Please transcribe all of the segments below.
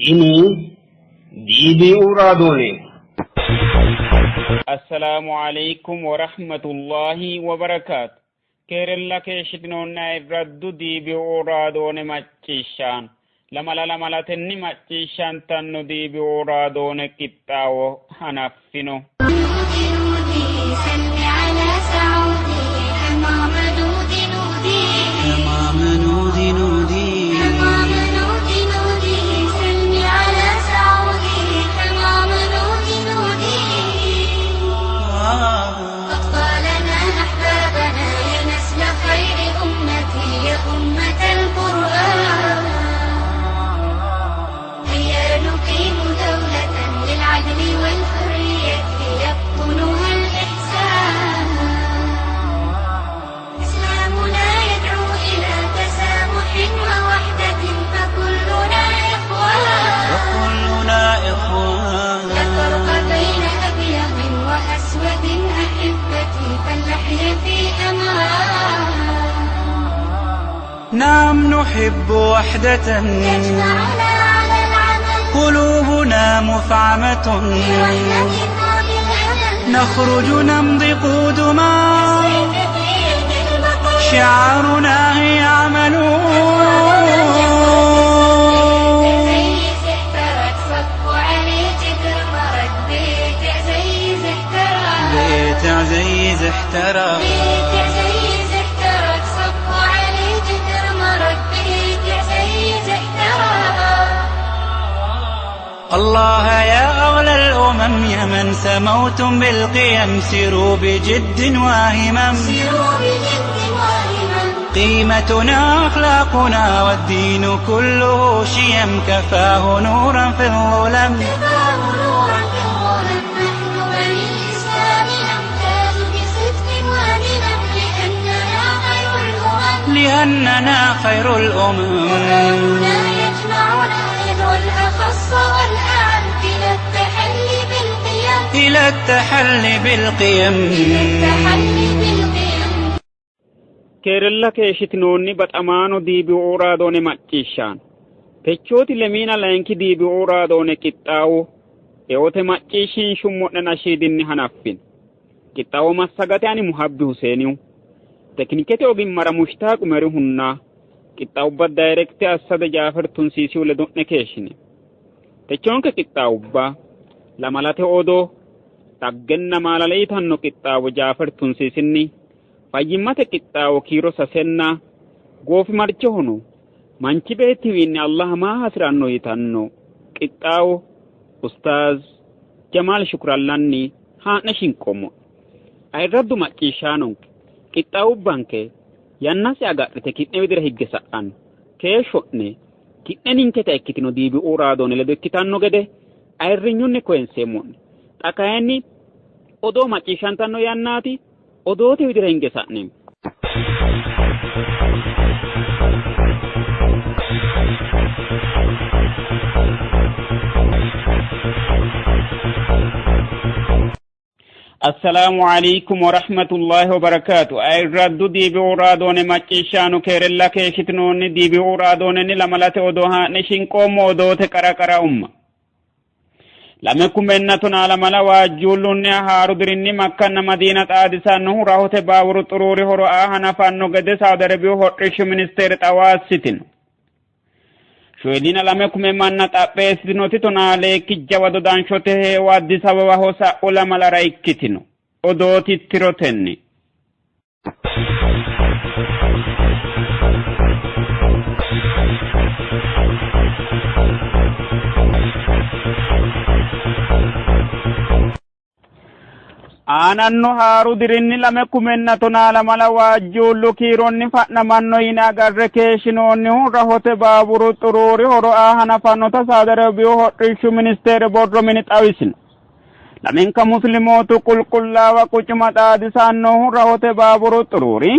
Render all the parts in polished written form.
ini dibi uradone. Assalamu alaikum wa rahmatullahi wa barakatuh. Kerala keeshitnoonna irraddu dibi uradone maccishan. Lamala tenni maccishan tanno dibi uradone kittawo hanaffino. نعم نحب وحدة قلوبنا مفعمة نخرج نمضي قدما شعارنا هي عمل بيت عزيز احترق الله يا أغلى الأمم يا من سموتم بالقيم سيروا بجد واهمم قيمتنا أخلاقنا والدين كله شيم كفاه نورا في الظلم لأننا خير الأمم إلى التحلي بالقيم Kerala keeshitnoonni baxamaano dibi uradone maccishan. Pechoti lemina lanki dibi uradone kittawo eote maccishin shummodna nashidinni hanaffin. Kittawo massagate ani Muhabbi Huseeniu. Teknikete ogin mara mushtaq umari hunna kittawba direct asada Jaafar Tunsisi ule donne keeshini. Techonke kittawba lamalate odo taggenna malalaytanno kittawo Jaafar Tunsisinni fayyimate kittawo kiiro sasenna goofi marche hono manchi beetti winni Allah ma hasranno yitanno kittawo Ustaz Jamal Shukrallanni haana shinqomo ay raddu macciishanon kittawo banke yannasi agadhite kidne widira higge sa'an keeshone kidne ninkete ikkitino dibi uradone ledo ikkitanno gede ayrinyunni koensemon takayni odo macciishantanno yannati odote widira hinge sa'nem Assalamu alaikum wa rahmatullahi wa barakatuh. Ay raddu dibi uradone maccishanu Kerala keeshitnoonni dibi uradone ni lamalate odoha ne shinqomo odote karakara umma. Lame kumennatun alamala wajjulunni haarudirinni Makkanna Madina xaadisannohu rahote baawuru xuruuri horo hanafanno gede Saudi Arabia hodhishshu ministeeri xawaasitin. Shoedina lame kume manna xapheessitinoti tonaale kijjawa dodanshote heewa Addis Ababa hosa ulamalara ikkitino. Odooti tirotenni. Aananno haarudirinni lame kumenna tonaala mala waajjullu kiironni fa'namanno yina agarre keeshinoonnihu rahote baaburu xuruuri horo hanafannota Saudi Arabia hodhishshu ministeeri borro mini xawisino. Lamenka muslimootu qulqullaawa qucuma xaadisannohu rahote baaburu xuruuri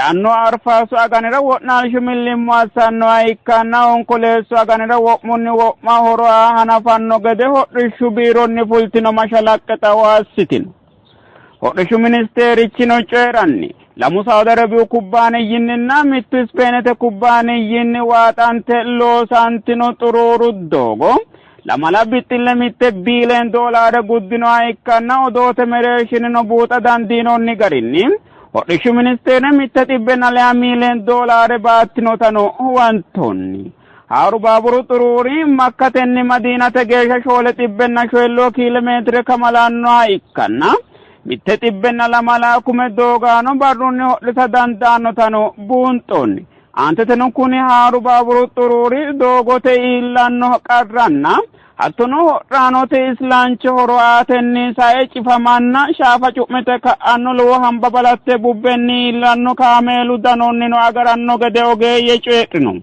anno arfaasu aganira wo'naalshu millimmo assanno ikkanna onkoleessu aganira wo'munni wo'ma horo hanafanno gede hodhishshu biironni fultino mashalaqqe xawaassitino. hodhishshu ministeerichino coyiranni lamu Saudi Arabia kubbaaniyyinninna mittu Ispeenete kubbaaniyyinni waaxante loosantino xuruuru doogo lama labbitille mitte biileen doolaara guddino ikkanna odoote mereeshinino buuxa dandiinoonni garinni hodhishshu ministeera mitte xibbenna lea miileen doolaare baattinotano huwantonni haaru baaburu xuruuri makkatenni madiinate geeshsha shoole xibbenna shoelloo kiilomeetire kamalannoha ikkanna mitte xibbenna lama laakume doogaano barrunni hodhisa dandaannotano buunxonni anteteno kuni haaru baaburu xuruuri doogote iillanno qarranna hattono hodhaanote islaancho horo aatenni sae cifamanna shaafa cu'mite ka'anno lowo hamba balatte bubbenni iillanno kaameelu danonnino agaranno gede ogeeyye coydhino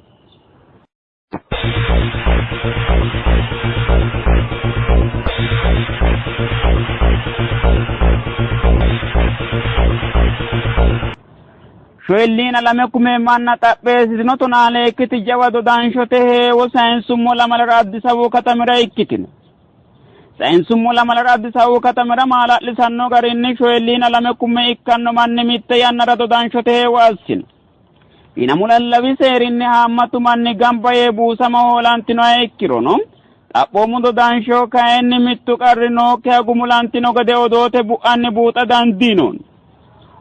shoellina lame kume manna xapheesitino tonaale ikkiti jawa dodaanshote heewo sayinsummo lamalara Addis Ababa katamira ikkitino sayinsummo lamalara Addis Ababa katamira maala'lisanno garinni shoellina lame kume ikkanno manni mitte yannara dodaanshote heewo assino inamulallawi seerinni haammatu manni gamba yee buusama hoolantinoha ikkirono xaphoomu dodaansho kayinni mittu qarri nookkiha gumulantino gede odoote bu'anni buuxa dandiinoon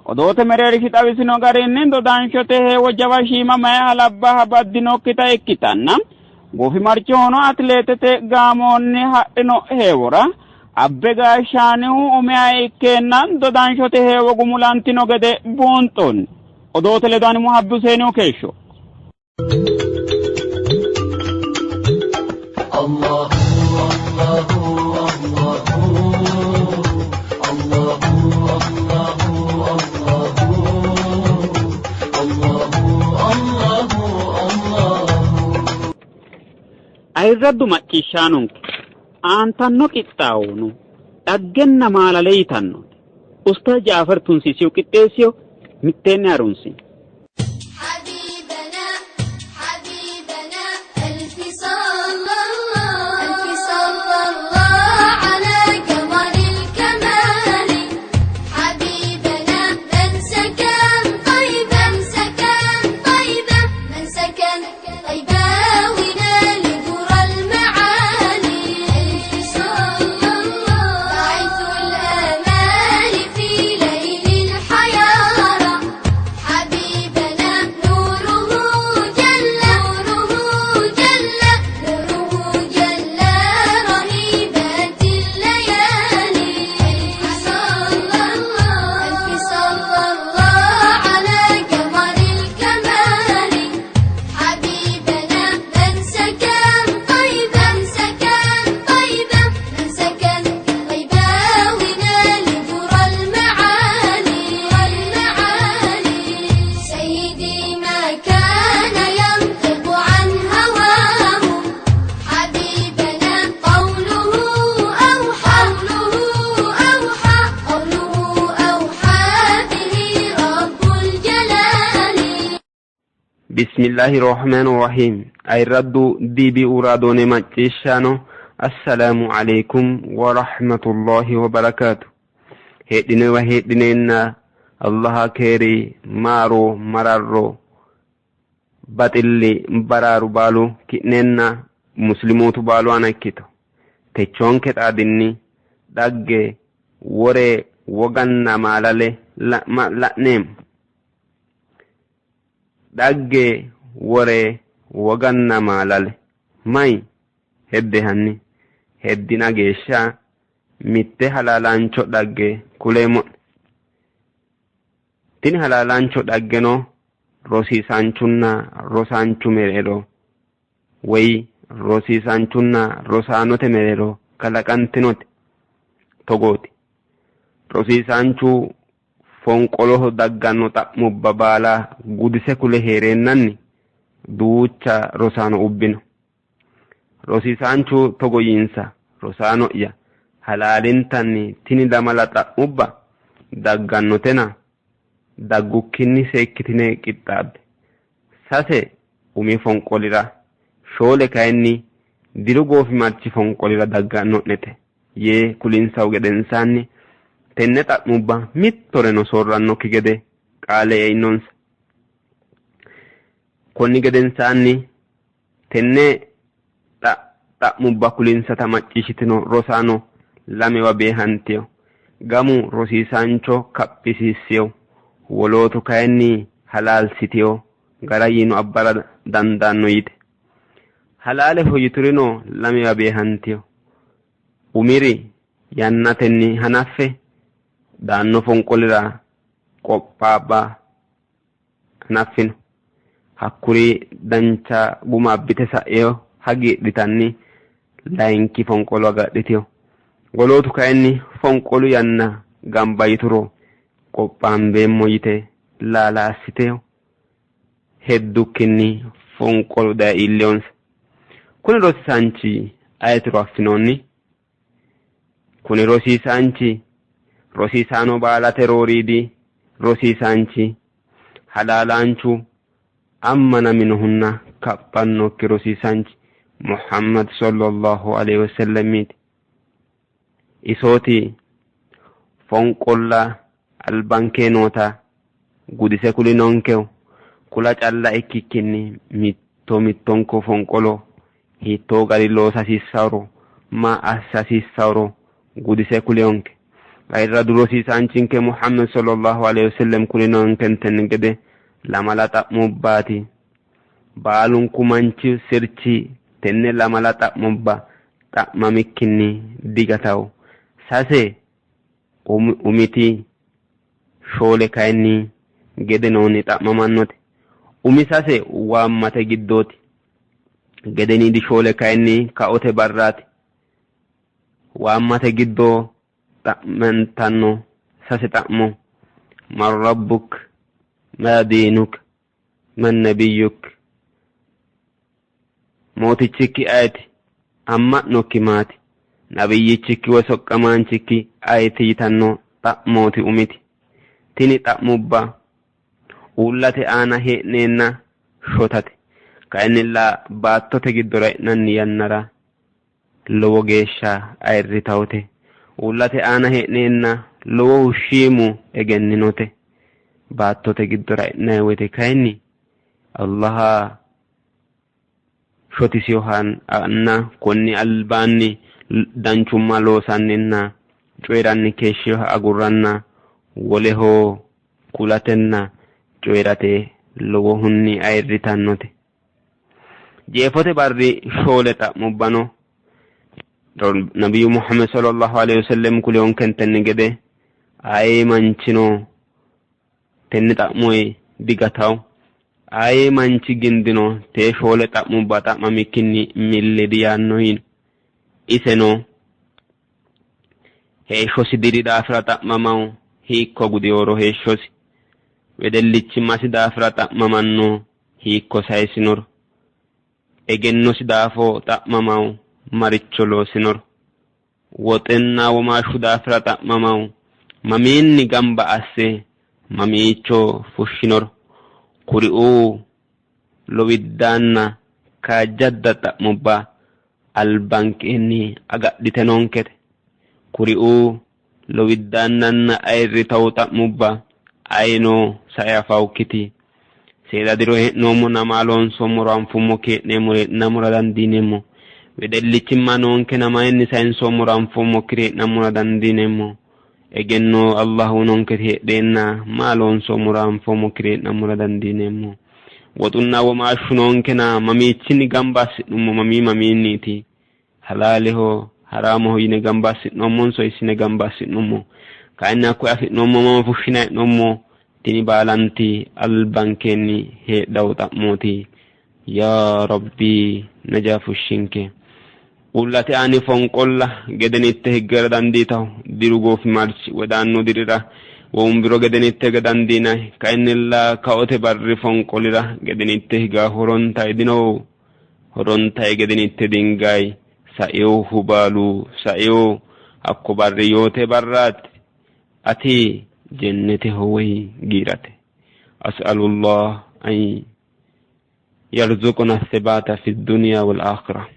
odoote mereerishi xawisino garinni dodaanshote heewo jawa shiima maye halabbaha baddinokkita ikkitanna goofi marchoono atileetete gaamoonni hadhino heewora abbe gaashaanihu umiha ikkeenna dodaanshote heewo gumulantino gede buunxoonni odoote ledaani Muhabbi Huseenihu keeshsho ayirraddu macciishshaanonke aantanno qixxaawonu dhaggenna maalaleeytanno Ustaz Jaafar Tunsisiyu qixxeessiyo mitteenni harunsi بسم الله الرحمن الرحيم أيرد ديبي أورادوني ماتشانو السلام عليكم ورحمة الله وبركاته هيدنا وهيدنا الله كيري مارو مرارو باتلي برارو بالو كننا مسلموت بالو أنا كتو تيچون كت آدني داگه وري وغننا مالالي لا نيم dagge wore waganna maalale may hedde hanni heddina geeshsha mitte halalancho dagge kulemo tini halalancho dagge no rosiisanchunna rosaanchu mereero way rosiisanchunna rosaanote mereero kalaqantinote togooti rosiisanchu fonqoloho dagganno xa'mubba baala gudise kule heerennanni duucha rosaano ubbino rosiisaanchu togoyinsa rosaano'ya halaalintanni tini lamala xa'mubba daggannotena daggukkinni seekkitine qixxaabbe sase umi fonqolira shoole kayinni diru goofi marchi fonqolira dagganno'nete yee kulinsahu gedensaanni tenne xa'mubba mittoreno soorrannokki gede qaale e'inonsa konni gedensaanni tenne ta'mubba kulinsata maccishitino rosaano lamewa beehanteyo gamu rosiisaancho kaphisiiseyo wolootu kayinni halaalsiteyo gara yinu abbara dandaanno yite halaale hoyiturino lamewa beehanteyo umiri yannatenni hanaffe daanno fonqolira qophaabba hanaffino hakkuri dancha guma abbite sa'eyo hagiidhitanni layinki fonqolo agadhiteyo wolootu kayinni fonqolu yanna gamba yituro qophaambeemmo yite laalaassiteyo heddukkinni fonqolu daye iilleyonsa kuni rosiisaanchi ayetiro affinoonni kuni rosiisaanchi rosiisaano baalate rooriidi rosiisaanchi halaalaanchu ammanaminohunna kaphannokki rosiisaanchi Muhammad sallallahu alaihi wasallam isooti fonqolla albankee noota gudise kulinonkew kula calla ikkikkinni mittonko fonqolo hiittoo gari loosasiissawro ma assasiissawro gudise kuliyonke gayirra durosiisaanchinke Muhammad sallallahu alaihi wasallam kulinonkentenni gede lamala xa'mubbaati baalunku manchi sirchi tenne lamala xa'mubba xa'mamikkinni digataw sase umiti shoole kayinni gede noonni xa'mamannote umi sase waammate giddooti gedeni di shoole kayinni kaote barraati waammate giddoo xa'mantanno sase xa'mo man rabbuk ma diinuk man nabiyyuk mootichikki ayeti amma'nokki maati nabiyyichikki wo soqqamaanchikki ayeti yitanno xa'mooti umiti tini xa'mubba uullate aana hee'neenna shotate kayinnilla baattote giddora e'nanni yannara lowo geeshsha ayirritawte uullate aana hee'neenna lowo hushiimu egenninote baattote giddora e'nayi woyte kayinni allaha shotisiyohan anna konni albaanni danchumma loosanninna coyiranni keeshshiyoha agurranna woleho kulatenna coyirate lowo hunni ayirritannote jeefote barri shoole xa'mubbano nabiyyu Muhammad sallallahu alaihi wasallam kuliyonkentenni gede aye manchino tenne xa'moy digataw aye manchi gindino te shoole xa'mubba xa'mamikkinni millidi yaannohin iseno heeshshosi diri daafira xa'mamaw hiikko gudiyooro heeshshosi wedellichimmasi daafira xa'mamanno hiikko sayisinoro egennosi daafo xa'mamaw maricho loosinoro woxenna womaashshu daafira xa'mamaw mamiinni gamba asse mamiicho fushshinoro kuri'uu lowiddaanna kaajjadda xa'mubba albankeenni agadhite nonkete kuri'uu lowiddaannanna ayirritaw xa'mubba ayino sae afawkkiti seeda diro hee'noommo namaa loonsommoro anfummo kee'neemmore namura dandiineemmo wedellichimma noonke namayinni sayinsommoro anfummo kiree'nammura dandiineemmo egenno allahu nonketi heedheenna maa loonsommoro anfummo kiree'nammura dandiineemmo woxunna womaashshu noonkena mamiichinni gamba assi'nummo mamiinniiti halaaleho haraamoho yine gamba assi'noommonso issine gamba assi'nummo kayinni hakkoye afi'noommo mama fushshina he'noommo tini baalanti albankeenni heedhaw xa'mooti yaa rabbii najaa fushshinke ullate aani fonqolla gedenitte higgara dandiitaw diru goofi marchi wedaanno dirira wombiro gedenitte ga dandiinay kayinnilla kaote barri fonqolira gedenitte higaa horonta idino horonta gedenitte dingay sa'ew hubaalu sa'ew akko barri yoote barraati ati jennete howay giirate as'alullah an يرزقنا الثبات في الدنيا والآخرة.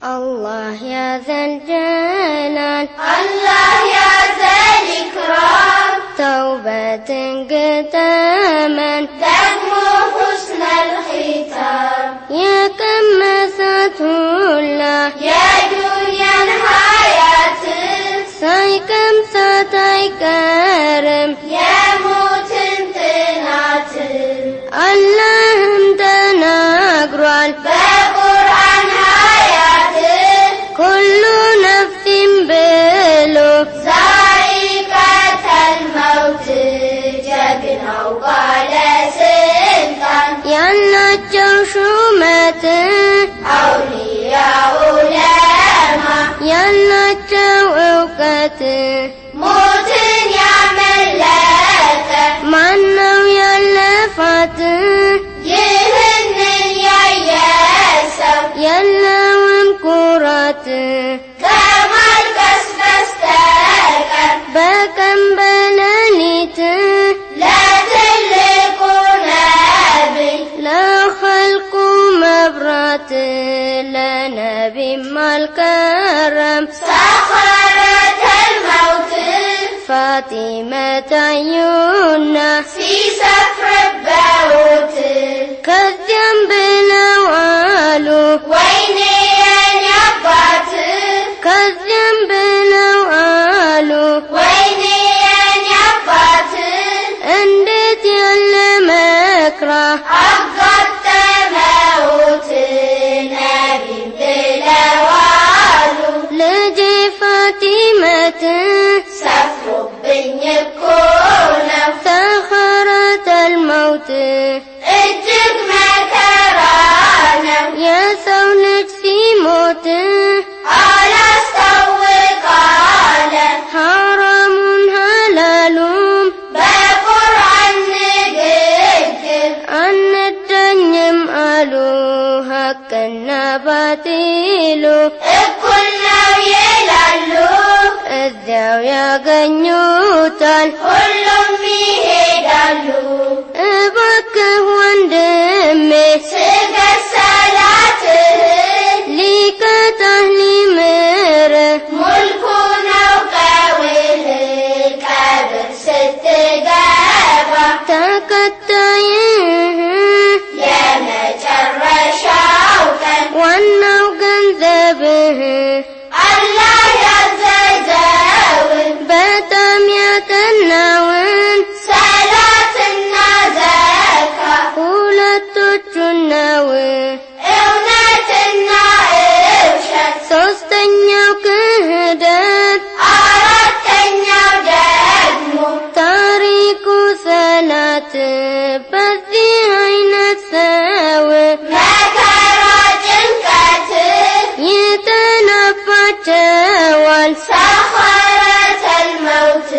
الله يا ذا الجلال الله يا ذا الإكرام توبة قدما تكمو حسن الختام يا كم مسته شومة أولياء علماء يلنجوا أوقات موت يعمل لك منو يلفات يهن ييسو يلون كرات كمال كسبستك بكم بلانيت لا تلقوا نبي لا خلق مبرات لا نبي الكرم سخرت الموت فاطمة عيوننا في سفر البوت كالذنب نوالو ويني ينبات كالذنب نوالو ويني ينبات اندت يلمكره أبقت موت نبي بلوالو لجي فاطمة سفر بن يكون سخرت الموت اجد مكرانا يا سونك في موت على استوقال حرام هلال بقرآن نجد أن الدنيا مالو هكنا باطيلو كلنا يلالو الزاوية غنيوتان كلهم يهدالو بكه وندمي سيق الصلاة ليك تهليمر ملكنا وقاوله كابر ست قابة تكتايه يا مجر شوكا وانو قنزبه الله يزاوي بتم يتناون صلاة النزاكة قولت تجناوي اونات النائشة سوستنيا كهدات أردتنيا جدمو تاريكو صلاة بذي عين الساوي ما كراجن كاتب يتنفى جوال سخرت الموت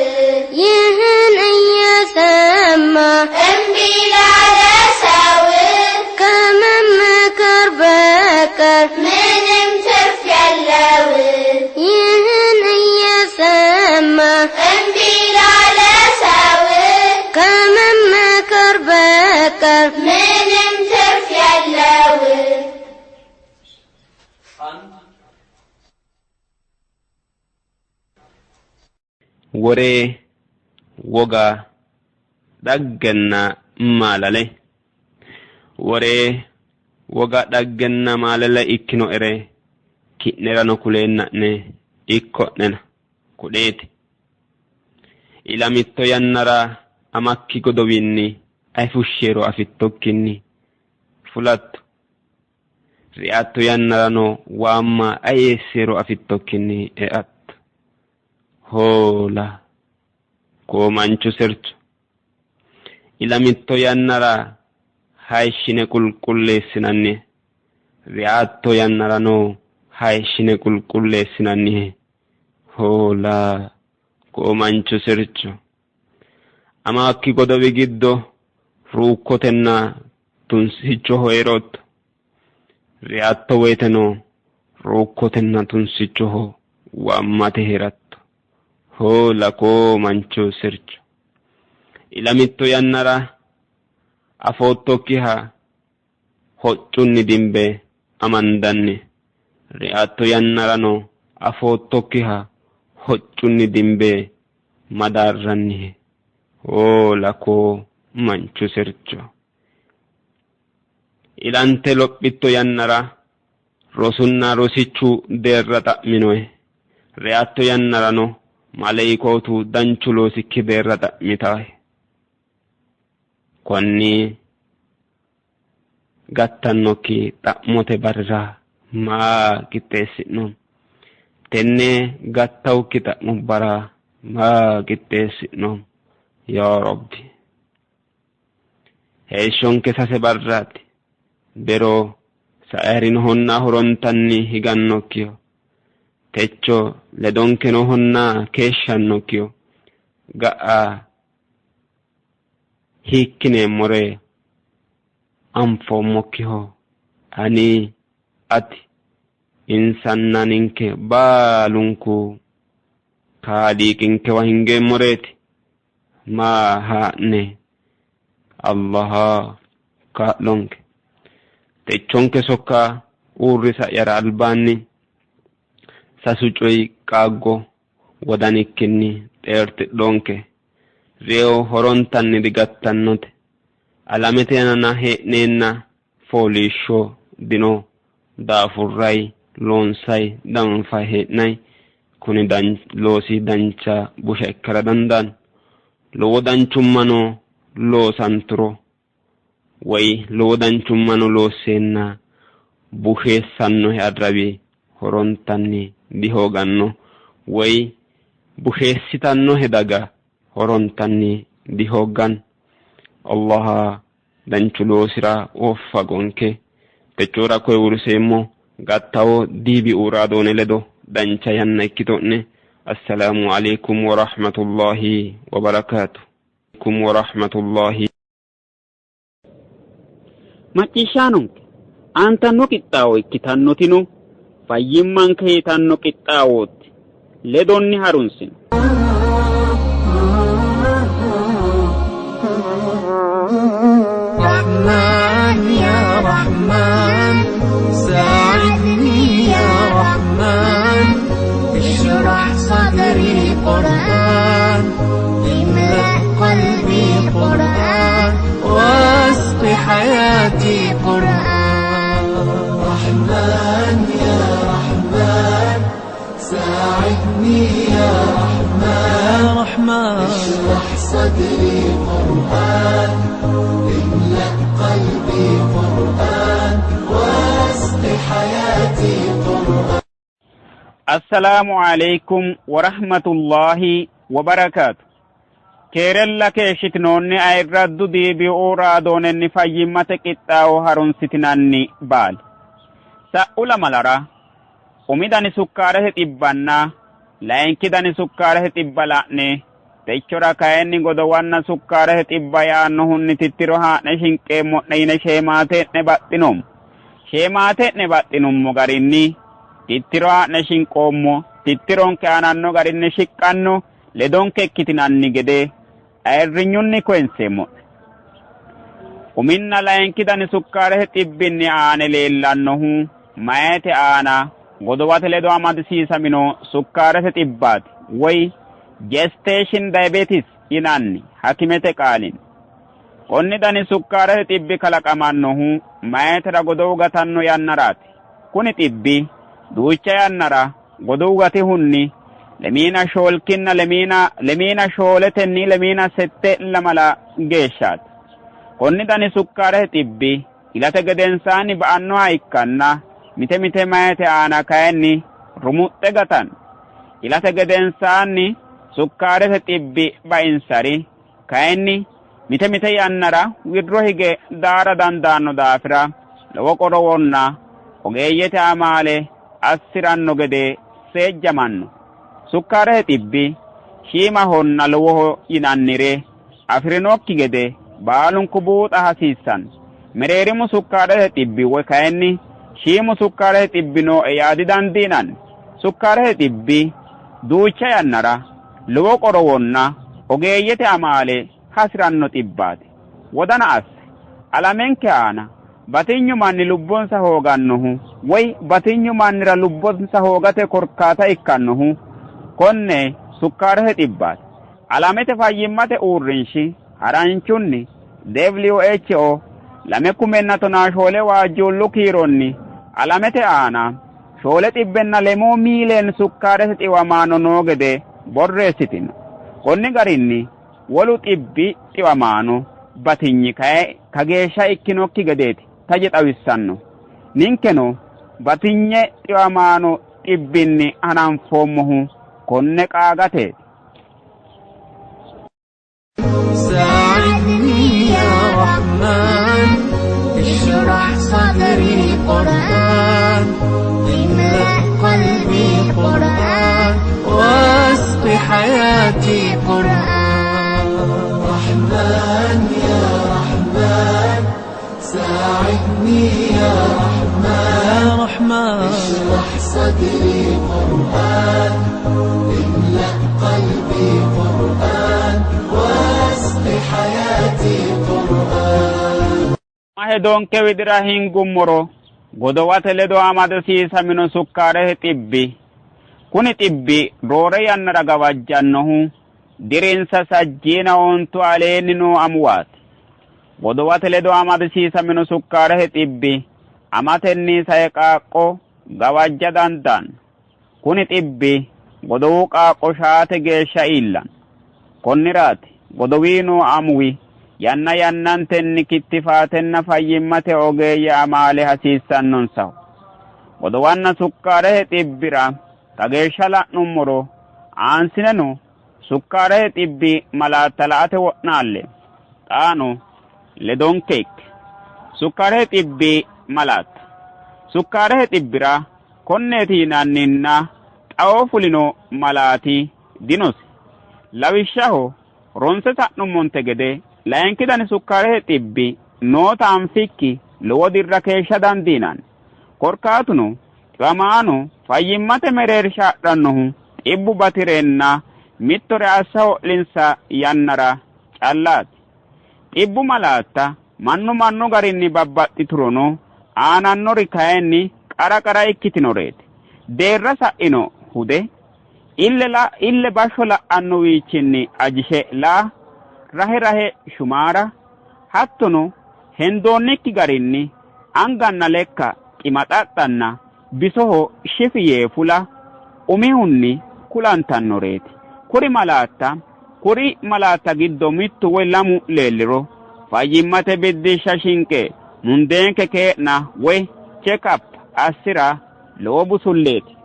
يهن أي سما انبلا لساوي كمن مكر بكر من امتف يلاوي يهن أي سما انبلا لساوي كمن مكر بكر من امتف يلاوي woree wogaa dhaggenna maalale woree wogaa dhaggenna maalale ikkino ere ki'nerano kuleenna'ne ikko'nena kudheeti ilamitto yannara amakki godowinni ay fushsheero afittokkinni fulatto ri'atto yannarano waamma ay eesseero afittokkinni e'atto hoola koo manchu sircho ilamitto yannara hayshine qulqulleessinanni ri'atto yannarano hayshine qulqulleessinanni hoola koo manchu sircho amakki godowi giddo ruukkotenna tunsichoho heerotto ri'atto woyteno ruukkotenna tunsichoho waammate heeratto hoola koo manchu sircho ilamitto yannara afoottokkiha hoccunni dimbe amandanni ri'atto yannarano afoottokkiha hoccunni dimbe madarranni hoola koo manchu sircho ilante lophitto yannara rosunna rosichu deerra xa'minoe ri'atto yannarano maleeykootu danchu loosikki deerra xa'mitae konni gattannokki xa'mote barra maa qixxeessi'noon tenne gattawukki xa'mo bara maa qixxeessi'noon yaa rabbi heeshshonke sase barraati bero sa'eerino honna horontanni higannokkiho techo ledonkeno honna keeshshannokkiho ga'a hiikkineemmore anfoommokkiho ani ati insanna ninke baalunku kaaliiqinkewa hingeemmoreeti maa haa'ne allaha kaa'lonke techonke sokka uurrisa yara albaanni sasu coyi qaaggo wodanikkinni xeertidhonke reewo horontanni digattannote alamete aanana hee'neenna fooliishsho dino daafurray loonsay danfay hee'nay kuni loosi dancha busha ikkara dandaanno lowo danchummano loosanturo way lowo danchummano loosseenna busheessannohe arrawi horontanni dihooganno way busheessitannohe daga horontanni dihoogan allaha danchu loosira woffagonke techoora koye urseemmo gattawo diibi uuraadoone ledo dancha yanna ikkito'ne assalamu alaikum wa rahmatullahi wa barakatuh wa rahmatullahi macciishshaanonke aantanno qixxaawo ikkitannotino fayyimmanke yitanno qixxaawooti ledonni harunsino رحمن يا رحمن ساعدني يا رحمن اشرح صدري قرآن املأ قلبي قرآن واسق حياتي قرآن رحمن يا رحمن ساعدني يا رحمن اشرح صدري قرآن املأ قلبي قرآن واسق حياتي قرآن السلام عليكم ورحمة الله وبركاته كيرلا كيشتنوني ايردو دي بيورا دونني فايمة كتاو هارون ستناني بال سأولا ملارا أميداني سكاره تبانا لأنكي داني سكاره تبالاني techora kayenni godowanna sukkare tibbaya annuhunni tittiroha ne shinqe modnayne shemate ne baxxinummo garinni tittiroha ne shinqoommo tittironke aananno garinni shiqqanno ledonke ikkitinanni gede ayirrinyunni koyenseemmo uminna layenki dani sukkare tibbinni aane leellannohu mayete aana godowate ledo amadisiisamino sukkare tibbaati woy gestation diabetes inanni hakimete qaalin konni dani sukkare tibbi kalaqamannohu mayetera godowu gatanno yannaraati kuni tibbi duucha yannara godowu gati hunni lemiina shoolkinna lemiina shooletenni lemiina sette lamala geeshshaati konni dani sukkare tibbi ilate gedensaanni ba'annoha ikkanna mite mayete aana kayenni rumuxxe gatan ilate gedensaanni sukkaarete tibbi ba'insari kayenni mite yannara wirro hige daara dandaanno daafira lowo qorowonna ogeeyyete amaale assiranno gede seejjamanno sukkaarete tibbi shiimahonna lowoho yinannire afirinokki gede baalunku buuxa hasiissanno mereerimu sukkaarete tibbi woy kayenni shiimu sukkaarete tibbino yaadi dandiinanni sukkaarete tibbi duucha yannara lowo qorowonna ogeeyyete amaale hasiranno xibbaati wodana asse alamenke aana batinyu manni lubbonsa hoogannohu woy batinyu mannira lubbonsa hoogate korkaata ikkannohu konne sukkaarete xibbaati alamete fayyimmate uurrinshi haranchunni WHO 2010 shoole waajjuullu kiironni alamete aana shoole xibbenna lemoo miileen sukkaarete xiwamaano noo gede borreessitino konni garinni wolu xibbi xiwamaano batinyi kageeshsha ikkinokki gedeeti taje xawissanno ninkeno batinye xiwamaano xibbinni hananfoommohu konne qaagateeti ساعدني يا رحمن اشرح صدري قرآن املأ قلبي قرآن واسق حياتي قرآن رحمن يا رحمن ساعدني يا رحمن اشرح صدري قرآن املأ قلبي قرآن واسق حياتي قرآن hedon kewidira hingummoro godowate ledo amadisiisamino sukkaare xibbi kuni xibbi roore yannara gawajjannohu dirinsa sajjiina ontu aleenni noo amuwaati godowate ledo amadisiisamino sukkaare xibbi amatenni sae qaaqqo gawajja dandaanno kuni xibbi godowu qaaqqo shaate geeshsha iillan konniraati godowiino amuwi yanna yannantenni kittifaatenna fayyimmate ogeeyye amaale hasiissannonsaho godowanna sukkaare xibbira kageeshsha la'nummoro aansineno sukkaare xibbi malaatta la'ate wo'naalle xaano ledonkeek sukkaare xibbi malaatta sukkaare xibbira konneeti yinanninna xawo fulino malaati dinosi lawishshaho ronse sa'nummonte gede layinki dani sukkaare xibbi noota anfikki lowo dirra keeshsha dandiinanni korkaatuno xiwamaano fayyimmate mereersha adhannohu xibbu batireenna mittore assa ho'linsa yannara callaati xibbu malaatta mannu garinni babbaxxiturono aanannori kayinni qara ikkitinoreeti deerra sa'ino hude ille bashsho la'annowiichinni ajishe rahe shumaara hattono hendoonnikki garinni anganna lekka ximaxaxxanna bisoho shifi yee fula umihunni kulantannoreeti kuri malaatta giddo mittu woy lamu leelliro fayyimmate biddishsha shinqe mundeenke kee'na woy check-up assira lowo busulleeti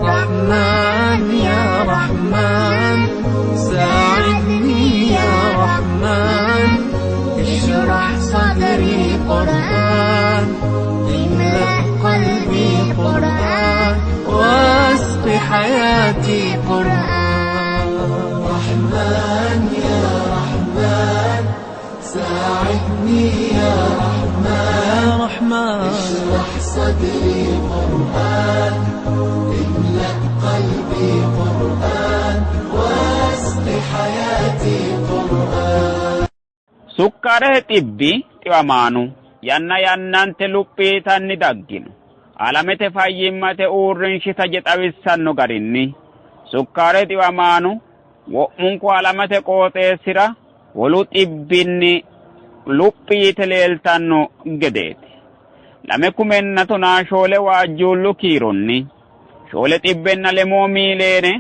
رحمن يا رحمن ساعدني يا رحمن اشرح صدري قرآن املأ قلبي قرآن واسق حياتي قرآن رحمن يا رحمن ساعدني يا رحمن اشرح صدري قرآن املأ قلبي قرآن واسق حياتي قرآن sukkaare xibbi xiwamaanu yanna yannante luphiitanni daggino alamete fayyimmate uurrinshita je xawissanno garinni sukkaare xiwamaanu wo'munku alamete qooxeessira wolu xibbinni luphiite leeltanno gedeeti 2,000 shoole waajjuullu kiironni shoole xibbenna lemoo miileene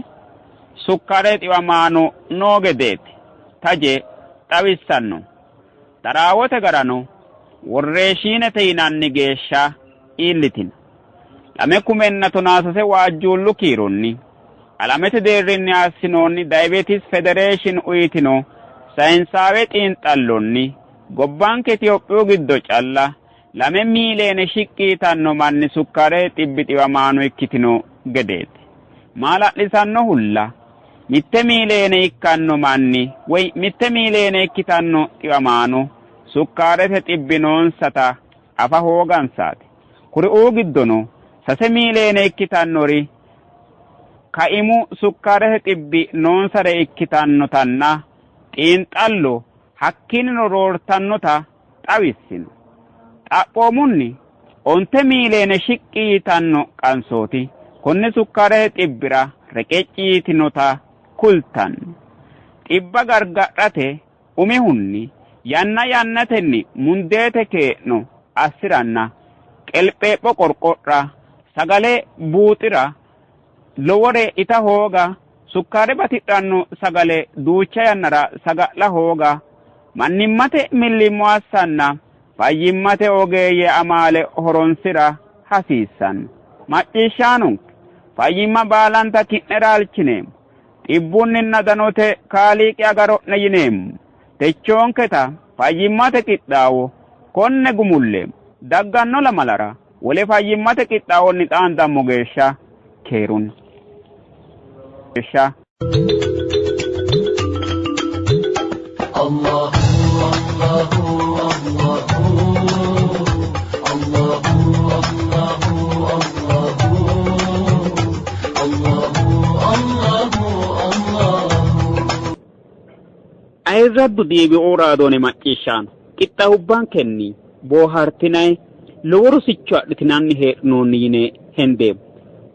sukkaare xiwamaanu noo gedeeti taje xawissanno taraawote garano worreeshiinete yinanni geeshsha iillitina 2,000 waajjuullu kiironni alamete deerrinni assinoonni Diabetes Federation uyitino sayinsaawe xiinxallonni gobbanke Itiyophiyu giddo calla 2 miileene shiqqiitanno manni sukkaare xibbi xiwamaanu ikkitino gedeeti maala'lisannohulla 1 miileene ikkanno manni woy 1 miileene ikkitanno xiwamaanu sukkaarete xibbi noonsata afa hoogansaati kuri'uu giddono 3 miileene ikkitannori kaimu sukkaarete xibbi noonsare ikkitannotanna xiinxallo hakkiinino roortannota xawissino xaphoomunni 9 miileene shiqqi yitanno qansooti konne sukkaarete xibbira reqecci yitinota kultanno xibba gargadhate umihunni yanna yannatenni mundeete kee'no assiranna qelpheepho qorqodha sagale buuxira lowore ita hooga sukkaare batidhanno sagale duucha yannara saga'la hooga mannimmate millimmo assanna fayyimmate ogeeyye amaale horonsira hasiissanno macciishshaanonke fayyimma baalanta ki'ne raalchineemmo dhibbunninna danote kaaliiqi agaro'ne yineemmo techoonketa fayyimmate qixxaawo konne gumulle dagganno lamalara wole fayyimmate qixxaawonni xaandammo geeshsha keerun geeshsha الله الله الله الله ayirraddu diibi'uu raadoone macciishshaano qixxaahubbaan kenni boohartinayi lowo rosicho adhitinanni hee'noonni yine hendeemmo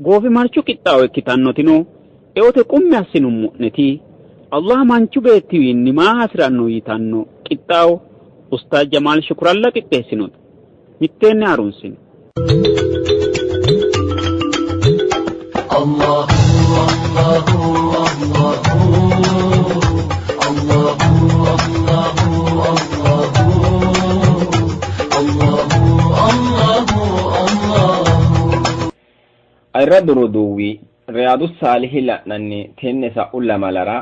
goofi marchu qixxaawo ikkitannotino eote qummi assinummo'neti Allah manchu beettiwiinni maa hasiranno yitanno qixxaawo Ustaaz Jamaal Shukuralla qixxeessinote mitteenni harunsine الله الله الله ayirraddu roduuwi riyaadu saalihi la'nanni tenne sa'ulla malara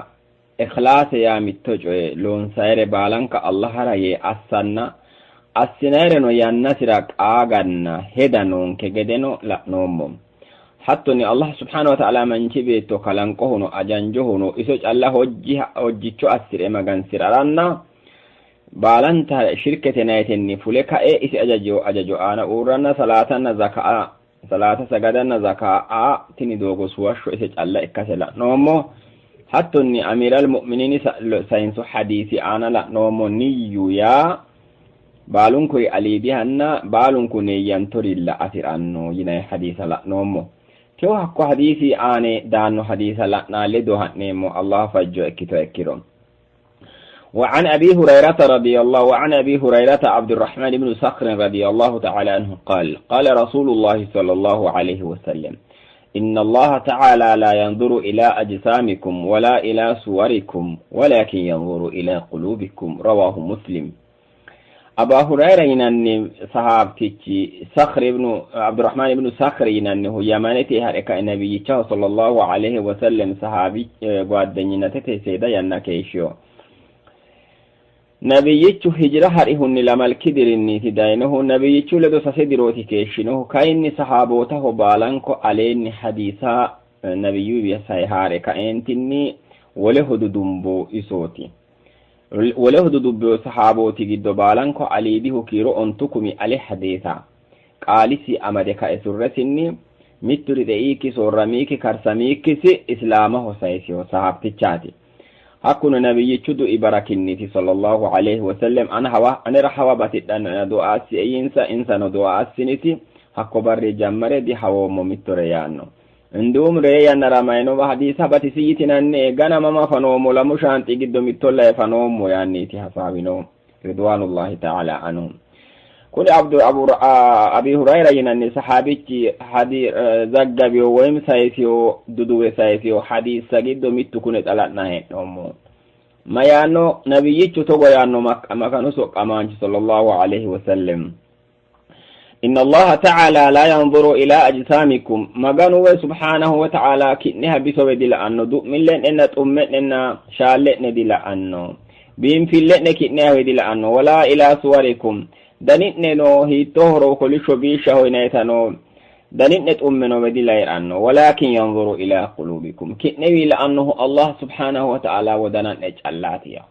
ikhlaasa yaa mitto coye loonsayre baalanka allahara yee assanna assinayre no yannasira qaaganna heda noonke gedeno la'noommo hattoni Allah subhanahu wa ta'ala manchi beetto kalanqohuno ajanjohuno iso calla hojjicho assire magansiraranna baalanta shirkete naytenni fule ka'e isi ajajo aana uurranna salata sagadanna zakaa tini doogo suwashsho ise calla ikkase la'noommo hattonni amiral mu'minini sayinsu hadisi aana la'noommo niyyu yaa baalunkuy aliibihanna baalunku neeyyantorilla asiranno yinay hadisa la'noommo tewo hakko hadisi aane daanno hadisa la'naalle do ha'neemmo Allah fajjo ikkito ekkiro وعن أبي هريرة رضي الله وعن أبي هريرة عبد الرحمن بن صخر رضي الله تعالى عنه قال رسول الله صلى الله عليه وسلم إن الله تعالى لا ينظر إلى أجسامكم ولا إلى صوركم ولكن ينظر إلى قلوبكم رواه مسلم أبا هريرة ينني صحابتي صخر بن عبد الرحمن بن صخر يننه يمانتي هرك النبي صلى الله عليه وسلم صحابي قادنينتي سيدا ينكيشيو nabiyyichu hijira harihunni lamal kidirinni tidaynohu nabiyyichu ledo sase dirooti keeshinohu kayinni sahaabotaho baalanko aleenni hadiisa nabiyyu biyasaye haare ka'eentinni wole hodudumbo isooti wole hodudumbo sahaaboti giddo baalanko aliidihu kiiro ontukumi ale hadiisa qaalisi amade ka'e surresinni mitturi de'iiki soorramiiki karsamiikisi islaamaho sayisiyo sahaabtichaati hakkuno nabiyyichu du'i barakinniti sallallahu alayhi wa sallam anira hawa batidhan du'a asiyinsa insano du'a asiniti hakko barri jammare di hawomo mittore yaanno ndum re yanara mayno hadisa batisiyitinanne gana mama fanomo lamu shanti giddo mittolla fanomo yaanniti hasabino ridwanullahi ta'ala anhum kuli abi hurayra yinanni sahabichi hadi zaggabi wem sayfiyo duduwe sayfiyo hadisa giddo mittu kune talatna he'nomo mayano nabiyyichu togo yaanno makano soqamanchi sallallahu alayhi wa sallam inna Allah ta'ala la yanzuru ila ajsamikum maganu wa subhanahu wa ta'ala kinha bisobe dila anno du millen enna tummen enna shalle ne dila anno bim fille ne kinha dila anno wala ila suwarikum danitne no hitohoro kolisho bisha hoynaytano danitne tummeno wedilay anno walakin yanzuru ila qulubikum kinne wila annahu Allah subhanahu wa ta'ala wadanane challatiya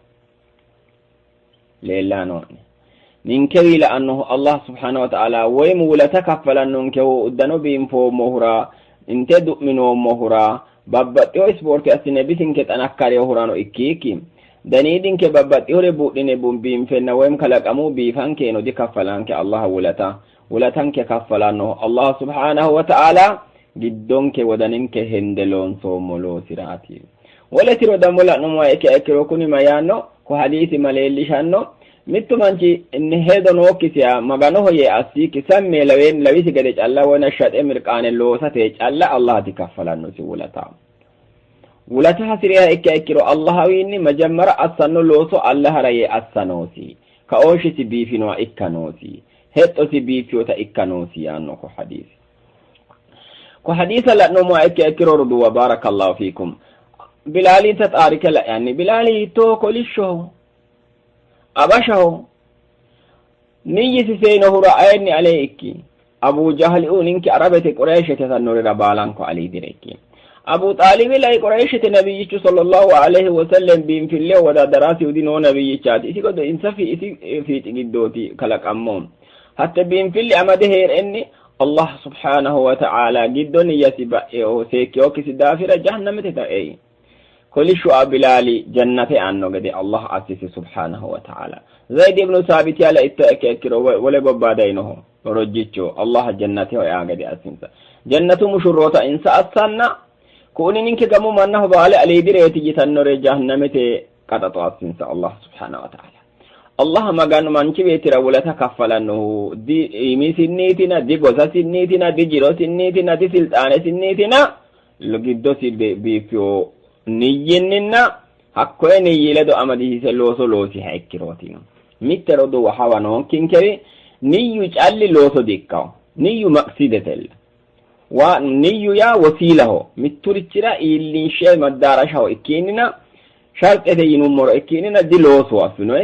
lelano ninke wila annahu Allah subhanahu wa ta'ala way mula takaffalannon kewo udano bimfo mohura inte du'mino mohura babbatio sporti asine bisinke tanakkare hurano ikkiki danidin ke babbati hore budine bumbim fenna wem kalaqamu bi fanke no dikaffalanke Allah wulatanke kaffalano Allah subhanahu wa ta'ala giddonke wadaninke hendelon so molo sirati wala tiro damola no mo ekiro kuni mayano ko hadisi malellishanno mittu manci in hedo no kisiya magano hoye asiki samme lawen lawisi gade Allah wana shade mirqane lo sate Allah Allah dikaffalanno si wulata hasiriya ekkiro Allah winni majammara assanno looso Allah raye assanosi ka oshiti bifino ikkanosi hetoti bifiyota ikkanosi yanno ko hadisa la no mo ekkiro rudu wa barakallahu fikum بلالي تتارك لا يعني بلالي تو كلشو أبشه نيجي سينه رأيني عليك أبو جهل إنك عربة قريشة تنور ربالانك علي دريكي أبو طالب لا قريشة نبي صلى الله عليه وسلم بين في الله ودا دراسي ودينه نبي شاد إذا قد إنسفي في تجدوتي كلك أمون حتى بين في الله أمده إني الله سبحانه وتعالى جدني يسبع سيكيو كسدافر جهنم تتأي كل شو بلالي جنة عنه قد الله أسس سبحانه وتعالى زيد بن ثابت يلا إتأكد ولا ببادينه رجيتشو الله جنة ويا قد أسنسا جنة مشروطة إنسا أصلنا كوني نينك قمو منه بالي علي دريتي جتنور جهنم قطط أسنسا الله سبحانه وتعالى الله ما قال منك بيتر ولا تكفلنه دي إيمي سنيتنا دي قوسا سنيتنا دي جيرو سنيتنا دي سلطان سنيتنا لقدو بيفيو نيجننا hakkoe niyyiledo amadihise looso loosi haikkirootino mittere do hawa noonkinkeri niyyu calli looso dikkaw niyyu maqsidetella wa niyyu ya wasilaho mitturichira illinshe maddarashaho ikkinina sharqete yinummoro ikkinina di looso afino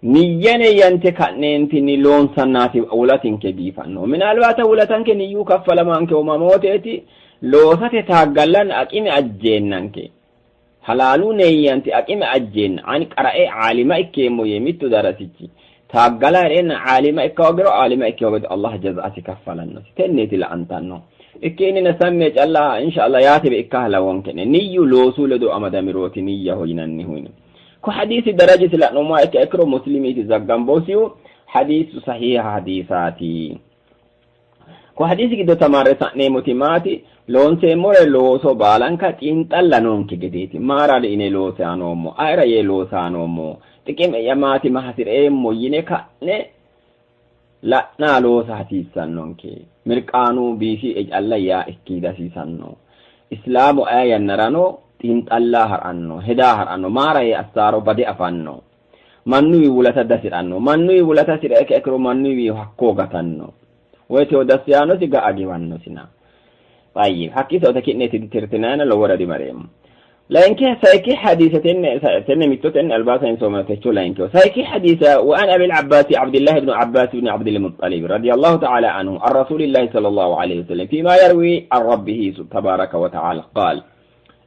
niyyene yante kanneentini loonsannati wulatinke biifanno min albata wulatanke niyyu kaffalamanke umamooteti loosate taaggallan aqimi ajjeennanke halalu neyanti aqime ajjen an qara'e alima ikkemo yemittu darasichi taggala ren alima ikkawgro alima ikkawgro Allah jazaati kaffalanno tenneti la antanno ikkeni na samme alla inshallah yaati be ikkala wonkene niyu losule do amadamiroti niyya hoynanni huyni ko hadisi darajati la no ma ikro muslimiti zaggambosiu hadisu sahih hadisati ko hadisi gido tamare sanne motimati loonse more looso baalanka xiinxalla noonke gedeeti maaraale ine loosaanoommo ayra yee loosaanoommo xiqime yamaati mahasireemmo yine ka'ne la'naa loosa hasiissannonke mirqaanuu biisii ejalla yaa ikkiidasiisanno islaamu ayannarano xiinxallaa har'anno hedaa har'anno maara yee assaaro bade afanno mannuwi wulata dasiranno mannuwi wulata sireeke ekiro mannuwi hakkoo gatanno woyte odasiyaano si ga'a giwanno sina طيب حكيت أتكلم ترتنانا لو ورد مريم لأنك سايكي حديثتين ميتوتين الباسين سوما تشو لأنك سايكي حديثة وأنا أبي العباس عبد الله بن عباس بن عبد المطلب رضي الله تعالى عنه عن رسول الله صلى الله عليه وسلم فيما يروي عن ربه تبارك وتعالى قال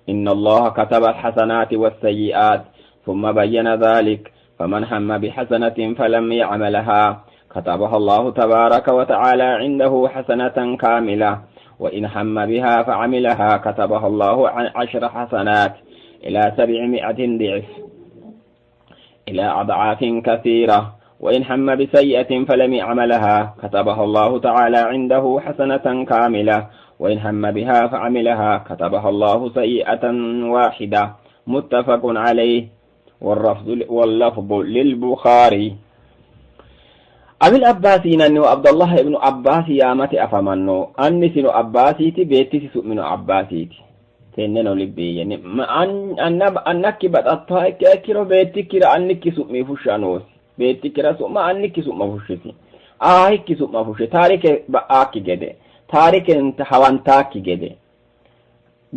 إن الله كتب الحسنات والسيئات ثم بين ذلك فمن هم بحسنة فلم يعملها كتبها الله تبارك وتعالى عنده حسنة كاملة وإن هم بها فعملها كتبها الله 10 حسنات إلى 700 ضعف إلى أضعاف كثيرة وإن هم بسيئة فلم يعملها كتبها الله تعالى عنده حسنة كاملة وإن هم بها فعملها كتبها الله سيئة واحدة متفق عليه واللفظ للبخاري أبي الأباسين أنه عبد الله ابن عباس يامتي أفمنه أني سنو عباسيتي بيتي سؤمنو عباسيتي تنينو لبي يعني أنك بطاطا كيرو بيتي كيرا أنك سؤمي فشانوس بيتي كيرا سؤما أنك سؤما فشتي هيك سؤما فشتي تاريك بآكي جده تاريك انت هوانتاكي جده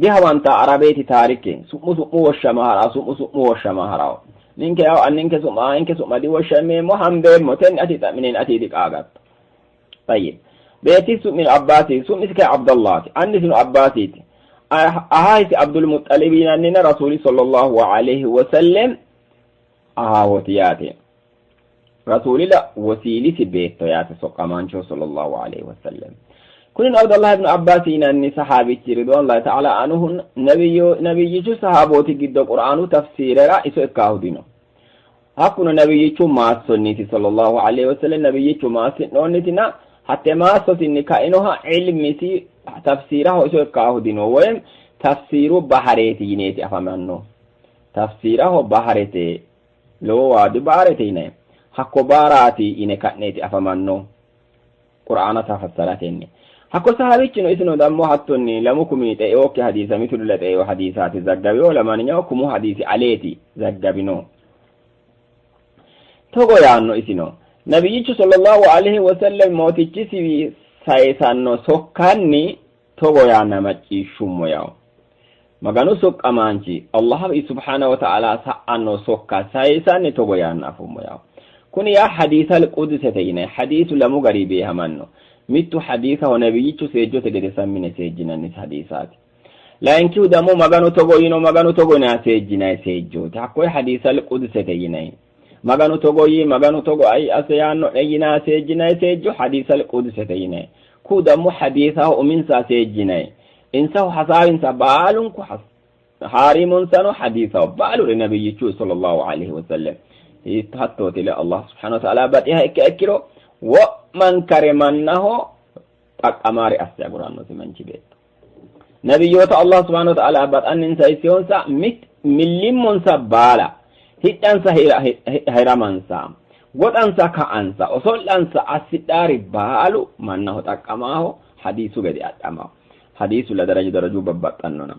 دي هوانتا عربيتي تاريك سؤمو وشمهرا سؤمو وشمهرا ninke yaw aninke suma di washame muhambe moten ati taminen ati diqagat tayyib beti sumin abbasi sumiska abdullah anni sunu abbasi ahaiti abdul muttalib inna rasuli sallallahu alaihi wasallam ahawtiyati rasulila wasili tibeto yati soqamancho sallallahu alaihi wasallam كل عبد الله بن عباس إن صحابي رضوان الله تعالى عنه نبي صحابوتي قد القرآن تفسير رئيس إكاهدينه هكذا نبي ما سنتي صلى الله عليه وسلم نبي ما سنتنا حتى ما سنتي كائنها علمي تفسيره إيش إكاهدينه وين تفسيره بحريتي نيتي أفهمنه تفسيره بحريتي لو وادي بحريتي نه حكو باراتي إن كائنتي أفهمنه قرآن تفسيراتني hakko sahabichino isino dammo hattonni lamukumi te okke hadisa mitulle te hadisati zaggabi wala maninya kumu hadisi aleti zaggabino togo yanno isino nabiyyu sallallahu alaihi wasallam motichi siwi saysanno sokkanni togo yanna macci shummo yaw maganu soqqamanchi Allah subhanahu wa ta'ala sa'anno sokka saysan togo yanna fumo ya kun ya hadith al-qudsi tayina hadithu lamu garibi hamanno mittu haditha wa nabiyyu sejote de sammine sejinani hadithati la inkiu damu maganu togo yino maganu togo na sejina sejote hakko hadith al-qudsi tayina maganu togo yi maganu togo ay asyanno yina sejina sejo hadith al-qudsi tayina ku damu haditha o min sa sejina insa hasabin sabalun ku harimun sanu haditha balu nabiyyu sallallahu alaihi wasallam hatto tila Allah subhanahu wa ta'ala batiha ikkiro wa man karimannahu taqamari asyaguranno simanci be nabiyyu Allah subhanahu wa ta'ala batannin saysionsa mit millimon sabala hiddansa hiramansa godansa ka'ansa osollansa asidari balu mannahu taqamaho hadithu gadi adama hadithu la daraju babbatannona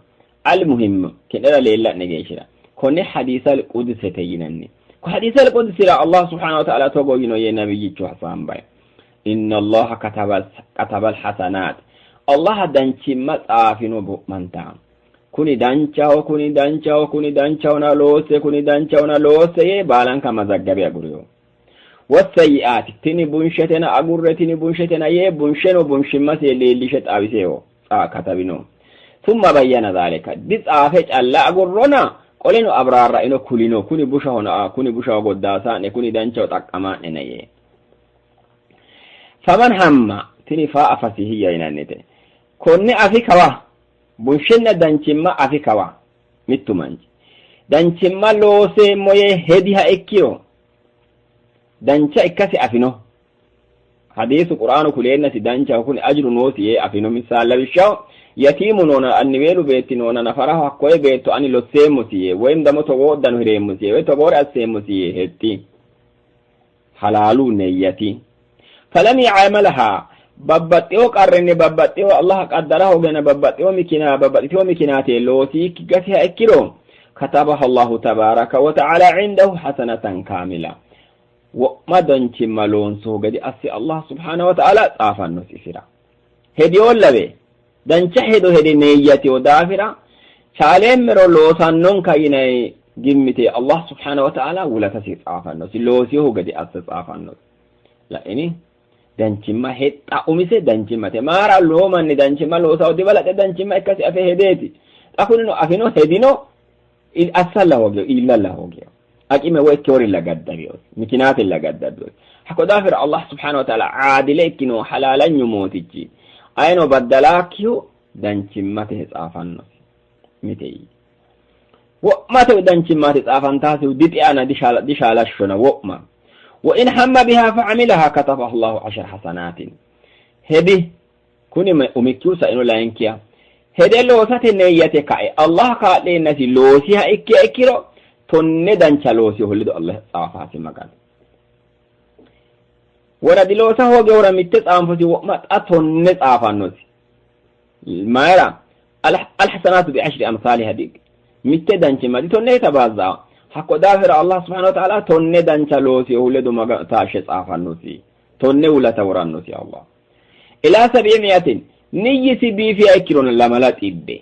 المهم كده ليلة نجيشنا كونه حديث القدس تيجينني كحديث القدس لا الله سبحانه وتعالى تقولينه يا نبي جوحسان باي إن الله كتب الحسنات الله دانشي متعافينه بمنتعم كوني دانشاو نالوسي بالان كما زقبي أقوليو والسيئات تني بنشتنا يه بنشمس اللي شت أبيسيو كتبينه ثم بيّن ذلك ديس آفج الله أقرنا قولينو أبرار رأينو كوني بوشا قداسان كوني دانشو تقامان نيه فمن هم تني فاء فسيهية ينانيته كوني أفكوا بنشن دانشما أفكوا متو منج دانشما لوسي مويه هديها إكيو دانشا إكاسي أفنو حديث القرآن كلنا دانشا وكوني أجر نوسي أفنو مثال لبشاو yatimunona anniwelu beetinona nafaraho hakkoye beetto ani losseemmosiye woyim damo togo oddanu hireemmosiye woy togoore asseemmosiye hetti halaalu neyyati falam ya'amalaha babbaxxewo qarrenne babbaxxewo Allah qaddaraho gena babbaxxewo mikinaate loosiikki gasiha ikkiro katabaha Allahu tabaraka wa ta'ala indahu hasanatan kamila wo'ma danchimma loonsoo gadi assi Allah subhanahu wa ta'ala xaafannos isira hediyoollabe dancha hedi neyyati o dafira chaalemero loosannon kayinay gimmite Allah subhanahu wa ta'ala wulata si xaafanno si loosiho gadi assa xaafanno la ini danchimma hexxa umise danchimmate maara loomanni danchimma loosawo dibalate danchimma ikkasi afe hedeeti xakunino afino hedino assalla hogeo illalla hogeo aqime wo ikkeworilla gaddabiyo mikinatilla gaddabiyo hako dafira Allah subhanahu wa ta'ala aadile ikkino halalanyu mootichi ayno baddalakiyo danchimmate xaafanno mitei wo'mate danchimmate xaafantaasi dixiyana dishalashona wo'ma wa in hamma biha fa'amilaha katabahu Allahu 10 hasanatin hedi kuni umikkiusa ino lainkiya hede loosate neyyate kae Allah kaa'leenasi loosiha ikkiro tonne dancha loosi hollido Allah xaafaasi magan wara diloosa hoge wara mitte xaanfosi wo'ma tonne xaafannosi mayra alhasanatu bi 10 amsalha dik mitte danchima di tonne tabazza hakko dafira Allah subhanahu wa ta'ala tonne dancha loosi hollido maga taashe xaafannosi tonne wulata warannosi Allah ila 700 niyyisi bi fi akron lamala tibbe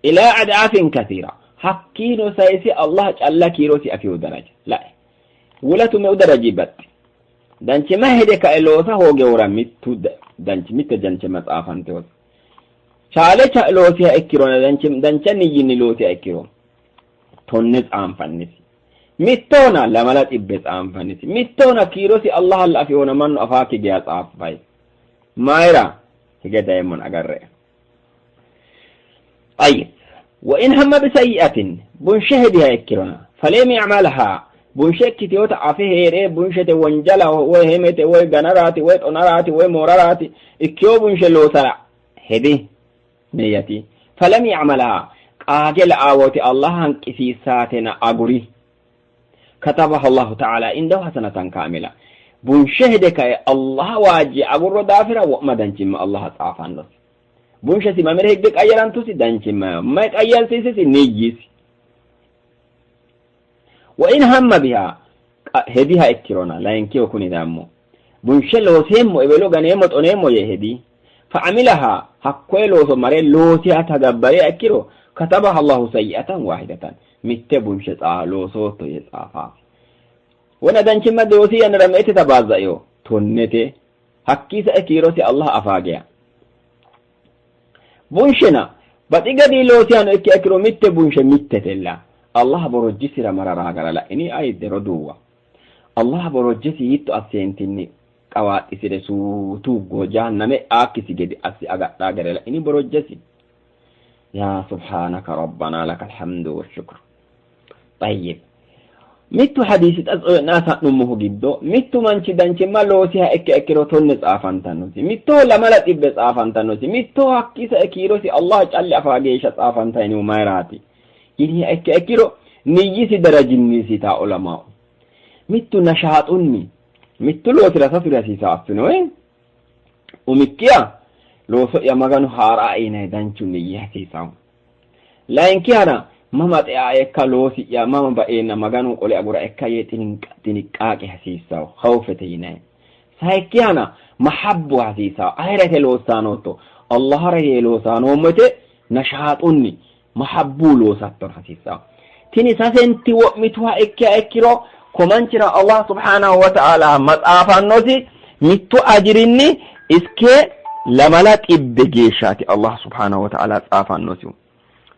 ila adafin kathira hakkino saysi Allah calla kirosi afiu daraja la wulatu me udaraji bat danchi mahede ka elosa hoge wora mittu danchi mitte danchi matsafante was chale cha elosi ha ikkiro danchi ni yini losi ha ikkiro tonne tsamfanni mittona lamala tibbe tsamfanni mittona kirosi Allah alla afiona man afaki ge tsafai mayra hige daymon agarre ay wa in hamma bi sayi'atin bun shahidi ha ikkirona falam ya'malha bunshekki tiyota afe here bunshete wanjala wo hemete wo ganarati wo onarati wo morarati ikyo bunshe losara hedi niyati falam ya'mala qagel awati Allah hanqisi satena aguri katabaha Allah ta'ala indahu hasanatan kamila bunshehde kay Allah waji agurro dafira wa madanchima Allah ta'afanno bunshati mamere hegde qayarantusi danchima may qayalsisi niyisi wa in hamma biha hediha ikkirona la yankiyo kuni dammo bunshelo semmo e welo ganemo tonemo ye hedi فعملها حقوي لوسو مري لوسيها تدبري أكيرو كتبها الله سيئة واحدة متبون شطاء لوسوتو يصافا وندن شما دوسي أن رميت تبازأيو تونتي حقيس أكيرو سي الله أفاقيا بونشنا بطيقة دي لوسيان أكيرو متبونش متتلا الله برجسي رمرا لا إني آيد ردوة الله برجسي يتو أسينتني قوات إسيري سوتو جهنم آكسي جدي أسي أغاقر لا إني برجسي يا سبحانك ربنا لك الحمد والشكر طيب متو حديث ناس نمه جدو متو منشي دانشي ما لوسيها اكيرو تونس آفانتانوسي متو لما لا تبس آفانتانوسي متو حكيس اكيروسي الله جعل أفاقيشت آفانتاني ومايراتي ينهي اكيرو نيسي درجنيسي تا علماء متو نشاطني متو لوسي رساسو رسيسا أفنوين ومكيا لوسو يا مغانو هارائينا دانشو نيسيساو لا ينكيانا mama xe'a ekka loosi ya mama ba'ena maganu qole agura ekka yetin qaqi hasisaw khawfetayna saykiyana mahabbu hasisa ayrate loosanoto allah raye loosano mete nashatunni mahabbu loosattor hasisa tini sasenti wo'mitwa ekkiro komanchira allah subhanahu wa ta'ala mat'afannoti mittu ajrinni iske lamala tibbe geeshati allah subhanahu wa ta'ala tsafannoti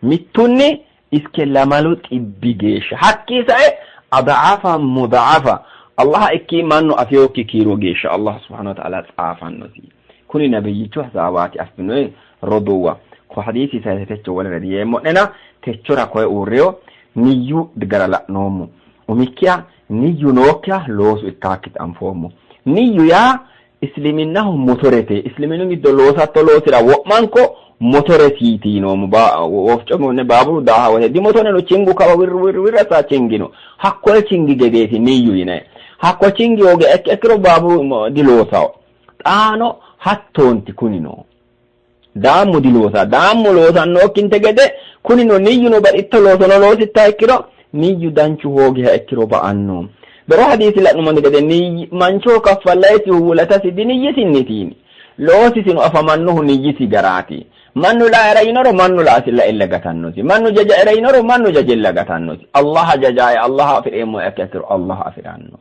mittunni iske lamalu tibbigeesha hakki sa'e ad'afa mud'afa Allah ekki manno afyoki kiro geesha Allah subhanahu wa ta'ala tsafannoti kuni nabiyyichu hasawati afno rodowa ko hadisi sai techo wala radiye modena techora ko urreo niyu digara la nomu umikia niyu nokya losu itakit anfomu niyu ya isliminahu motorete isliminu midolosa tolosira womanko motore siitino muba wofco ne babu da hawa di motone no cingu ka wir sa cingino hakko cingi gedeti niyu ine hakko cingi oge ekro babu di losa tano hattonti kunino damu di losa damu losa no kinte gede kunino niyu no baditto loso no lositta ekro niyu danchu hoge ekro ba anno bero hadisi la no mon gede ni mancho ka fallaiti wulata sidini nitini losi sino afamanno niyisi garati mannu la eraynoro mannu la asilla illa gatannosi mannu jaja eraynoro mannu jajilla gatannosi allah jajaaya allah afiremo akthar allah afiranno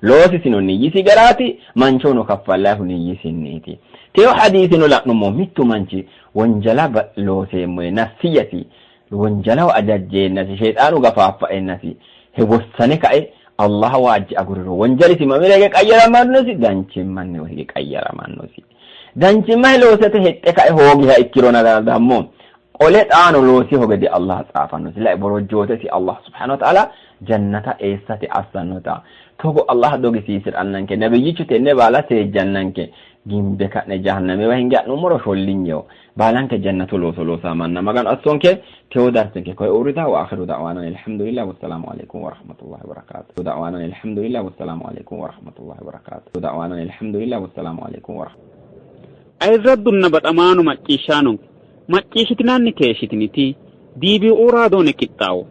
loosi sino niyisi garati manchono kaffallahu niyisiniti teo hadithino la'numo mittu manchi wanjala loosemo nasiyati wanjala ajajjeenasi shaytanu gafaffa ennasi hebossane kae allah waaji aguriro wanjali simamire qayyaramannosi danchimmanne wahige qayyaramannosi danchimma loosete hette kae hoogi ha ikkirona dammo qole xaano loosi hogedi allah tsaafanno sila borojoote si allah subhanahu wa ta'ala jannata eessate assannota togo allah dogi siisir annanke nabiyyichu tenne baala see jannanke gimbe ka'ne jahanname wa hinga numero shollinyo baalanke jannatu loosa manna magan assonke teodartenke koy urida wa akhiru da'wana alhamdulillah wassalamu alaykum wa rahmatullahi wa barakatuh da'wana alhamdulillah wassalamu alaykum wa rahmatullahi wa barakatuh da'wana alhamdulillah wassalamu alaykum wa ayraddunna badamanu macciishano macciishitinanni keeshitiniti diibi uraadone qixxaawo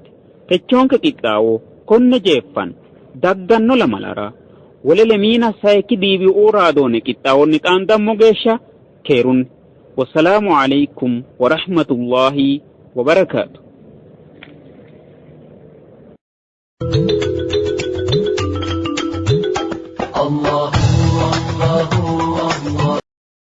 techonke qixxaawo konne jeeffan dagganno lamalara wole lemiina sayki diibi uraadone qixxaawonni xaandammo geeshsha keerun wassalamu alaykum wa rahmatullahi wa barakatuh